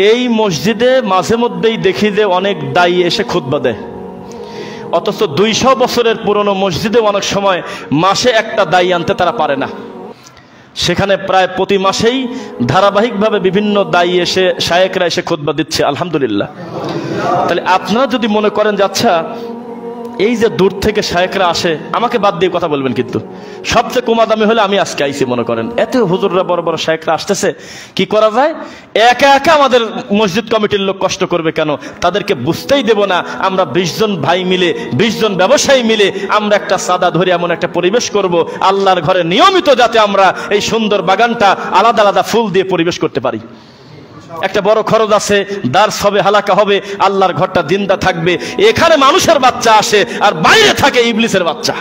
এই মসজিদে মাঝে মধ্যেই দেখি যে অনেক দায়ী এসে খুতবা দেয়, অথচ 200 বছরের পুরনো মসজিদে অনেক সময় মাসে একটা দায়ী আনতে তারা পারে না। সেখানে প্রায় প্রতি মাসেই ধারাবাহিকভাবে বিভিন্ন দায়ী এসে শায়েকরা এসে খুতবা দিচ্ছে, আলহামদুলিল্লাহ। তাহলে আপনারা যদি মনে করেন যে আচ্ছা এই যে দূর থেকে শায়েকরা আসে, আমাকে বাদ দিয়ে কথা বলবেন, কিন্তু সবচেয়ে কমা দামি হলে আমি আজকে আইছি মনে করেন, এত হুজুররা বড় বড় শায়েকরা আসতেছে, কি করা যায়? একা একা আমাদের মসজিদ কমিটির লোক কষ্ট করবে কেন? তাদেরকে বুঝতেই দেব না। আমরা 20 জন ভাই মিলে, 20 জন ব্যবসায়ী মিলে আমরা একটা সাদা ধরে এমন একটা পরিবেশ করব, আল্লাহর ঘরে নিয়মিত যাতে আমরা এই সুন্দর বাগানটা আলাদা আলাদা ফুল দিয়ে পরিবেশ করতে পারি। একটা বড় খরচ আছে, দার্স হবে, হালাকা হবে, আল্লাহর ঘরটা জিন্দা থাকবে। এখানে মানুষের বাচ্চা আসে আর বাইরে থাকে ইবলিসের বাচ্চা।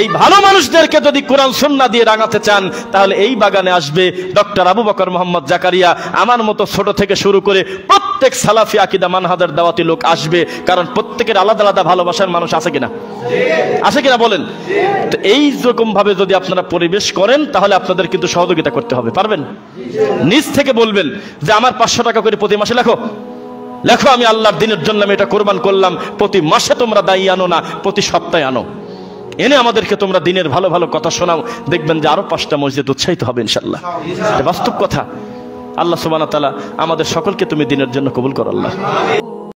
এই ভালো মানুষদেরকে যদি কোরআন সুন্নাহ দিয়ে রাঙাতে চান, তাহলে এই বাগানে আসবে ডক্টর আবু বকর মোহাম্মদ জাকারিয়া, আমার মতো ছোট থেকে শুরু করে প্রত্যেক সালাফি আকীদা মানহাজের দাওয়াতি লোক আসবে। কারণ প্রত্যেকের আলাদা আলাদা ভালোবাসার মানুষ আছে কিনা, আছে কিনা বলেন? তো এই রকম ভাবে যদি আপনারা পরিবেশ করেন, তাহলে আপনাদের কিন্তু সহযোগিতা করতে হবে। পারবেন? নিজ থেকে বলবেন যে আমার 500 টাকা করে প্রতি মাসে লেখো, লেখো, আমি আল্লাহর দিনের জন্য আমি এটা কোরবান করলাম। প্রতি মাসে তোমরা দায়ী আনো না, প্রতি সপ্তাহে আনো, এনে আমাদেরকে তোমরা দিনের ভালো ভালো কথা শোনাও। দেখবেন যে আরো 5টা মসজিদ উৎসাহিত হবে ইনশাআল্লাহ। বাস্তব কথা। আল্লাহ সুবহানাহু ওয়া তাআলা আমাদের সকলকে তুমি দিনের জন্য কবুল করো আল্লাহ।